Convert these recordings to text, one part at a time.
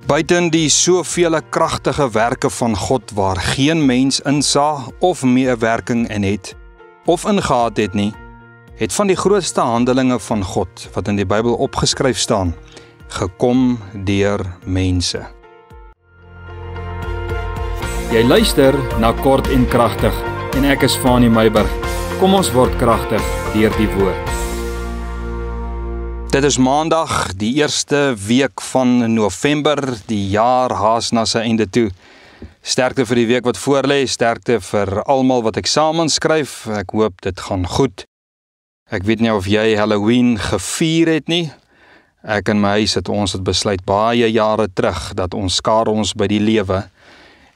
Buiten die sovele kragtige werke van God waar geen mens insaag of meewerking in het, of ingehaat het nie, het van die grootste handelinge van God, wat in die Bybel opgeskryf staan, gekom deur mense. Jy luister na Kort en Kragtig en ek is Fanie Meiburg. Kom ons word kragtig deur die woord. Dit is Maandag, die eerste week van November, die jaar haas na sy einde toe. Sterkte vir die week wat voorlê, sterkte vir almal wat eksamens skryf. Ek hoop dit gaan goed. Ek weet nie of jy Halloween gevier het nie. Ek en my huis het besluit baie jare terug dat ons skaar ons by die lewe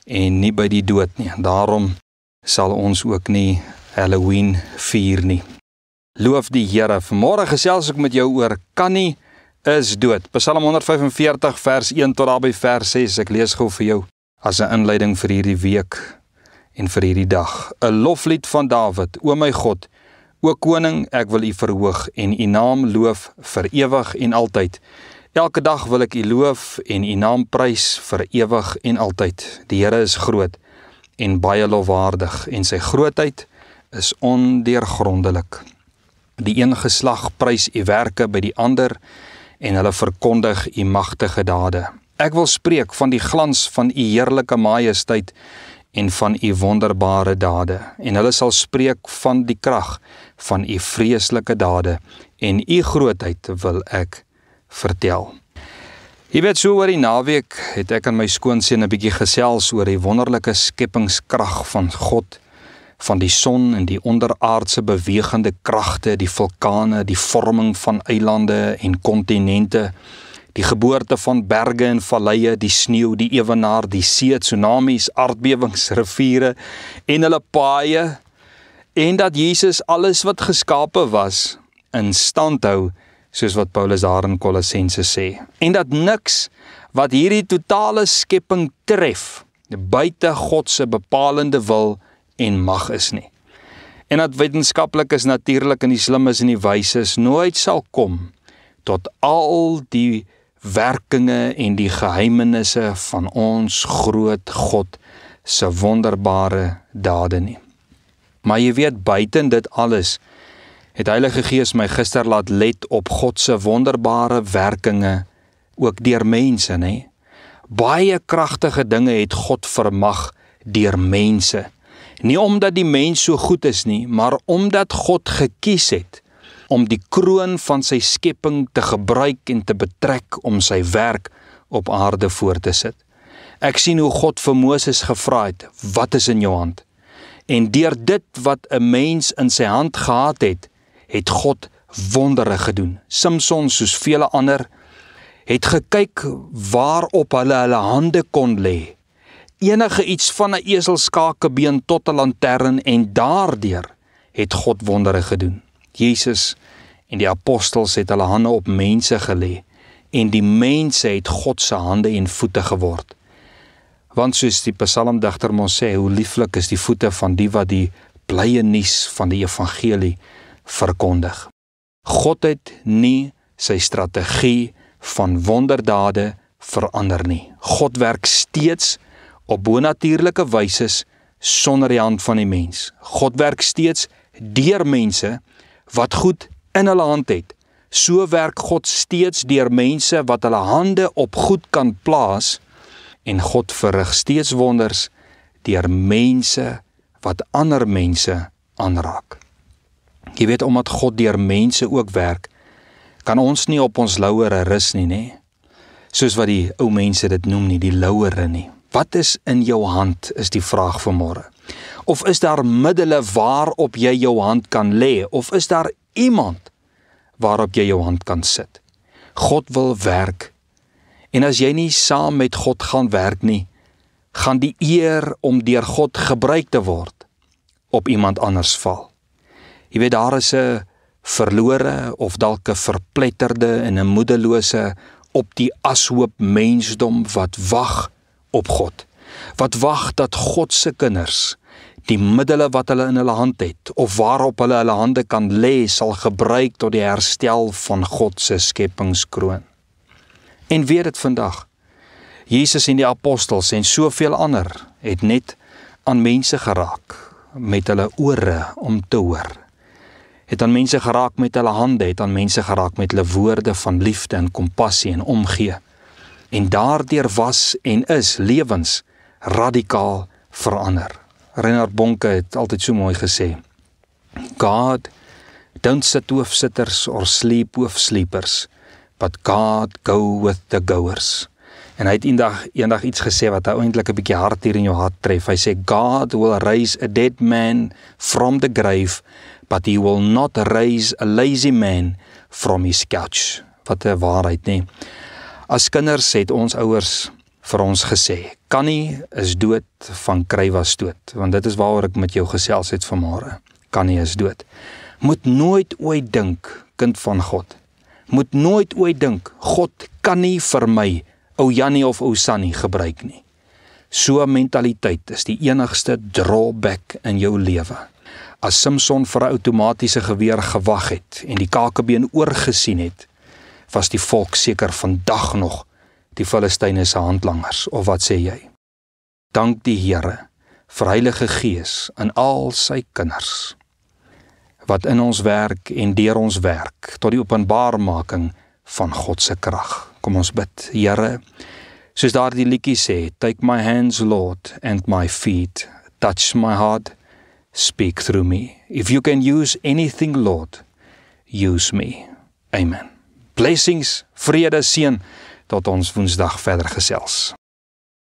en nie by die dood nie. Daarom sal ons ook nie Halloween vier nie. Loof die Here. Vanmôre gesels ek met jou oor kan nie is dood. Psalm 145 vers 1 tot daarby vers 6. Ek lees gou vir jou as 'n inleiding vir hierdie week en vir hierdie dag. 'n Loflied van Dawid. O my God, o koning, ek wil U verhoog en U naam loof vir ewig en altyd. Elke dag wil ek U loof en U naam prys vir ewig en altyd. Die Here is groot en baie lofwaardig en sy grootheid is ondeurgrondelik. Die een geslag prys U werke by die ander en hulle verkondig U magtige dade. Ek wil spreek van die glans van U heerlike majesteit en van U wonderbare dade. En hulle sal spreek van die krag van U vreeslike dade en U grootheid wil ek vertel. Jy weet, so oor die naweek het ek aan my skoonseun 'n bietjie gesels oor die wonderlike skepingskrag van God, van die son en die onderaardse bewegende kragte, die vulkane, die vorming van eilande en kontinente, die geboorte van berge en valleie, die sneeu, die ewenaar, die see, tsunamies, aardbewings, riviere en hulle paaie, en dat Jesus alles wat geskape was in stand hou, soos wat Paulus daar in Kolossense sê. En dat niks wat hierdie totale skepping tref, buite God se bepalende wil en mag is nie. En dat wetenskaplikes, natuurlik en die slimmes en die wyses nooit sal kom tot al die werkinge en die geheimenisse van ons groot God se wonderbare dade nie. Maar jy weet, buiten dit alles het Heilige Gees my gister laat let op God se wonderbare werkinge ook deur mense, nê? Baie kragtige dinge het God vermag deur mense. Nie omdat die mens so goed is nie, maar omdat God gekies het om die kroon van sy skepping te gebruik en te betrek om sy werk op aarde voor te sit. Ek sien hoe God vir Moses gevra het, wat is in jou hand? En deur dit wat 'n mens in sy hand gehad het, het God wondere gedoen. Samson, soos vele ander, het gekyk waarop hulle hande kon lê. Enige iets van 'n eselskakebeen tot 'n lantern en daardeur het God wondere gedoen. Jesus en die apostels het hulle hande op mense gelê en die mense het God se hande en voete geword. Want soos die psalmdigter mos sê, hoe lieflik is die voete van die wat die blye nuus van die evangelie verkondig. God het nie sy strategie van wonderdade verander nie. God werk steeds op bonatuurlike wyses sonder die hand van die mens. God werk steeds deur mense wat goed in hulle hand het. So werk God steeds deur mense wat hulle hande op goed kan plaas en God verrig steeds wonders deur mense wat ander mense aanraak. Jy weet, omdat God deur mense ook werk, kan ons nie op ons lauwere rus nie, nê? Soos wat die ou mense dit noem nie, die lauwere nie. Wat is in jou hand, is die vraag vanmôre. Of is daar middele waarop jy jou hand kan lê, of is daar iemand waarop jy jou hand kan sit? God wil werk, en as jy nie saam met God gaan werk nie, gaan die eer om deur God gebruik te word op iemand anders val. Jy weet, daar is 'n verlore of dalk 'n verpletterde en 'n moedelose op die ashoop mensdom wat wag op God. Wat wag dat God se kinders die middele wat hulle in hulle hand het of waarop hulle hande kan lê sal gebruik tot die herstel van God se skepingskroon. En weet dit vandag. Jesus en die apostels en soveel ander het net aan mense geraak met hulle ore om te hoor. Het aan mense geraak met hulle hande, het aan mense geraak met hulle woorde van liefde en kompassie en omgee. En daardeur was en is lewens radikaal verander. Reinhard Bonke het altyd so mooi gesê, God don't sit with sitters or sleep with sleepers, but God go with the goers. En hy het eendag iets gesê wat eintlik 'n bietjie hard hier in jou hart tref. Hy sê, God will raise a dead man from the grave, but he will not raise a lazy man from his couch. Wat 'n waarheid, nee. As kinders het ons ouers vir ons gesê, Kannie is dood van krywas dood, want dit is waaroor ek met jou gesels het vanmôre. Kannie is dood. Moet nooit ooit dink, kind van God, moet nooit ooit dink, God kan nie vir my ou Jannie of ou Sannie gebruik nie. So 'n mentaliteit is die enigste drawback in jou lewe. As Samson vir 'n outomatiese geweer gewag het en die kakebeen oorgesien het, was die volk seker vandag nog die Filistyne se handlangers, of wat sê jy? Dank die Here vir Heilige Gees in al sy kinders, wat in ons werk en deur ons werk, tot die openbaarmaking van God se krag. Kom ons bid. Here, soos daardie liedjie sê, take my hands, Lord, and my feet, touch my heart, speak through me. If you can use anything, Lord, use me. Amen. Blessings, vrede, seën, tot ons Woensdag verder gesels.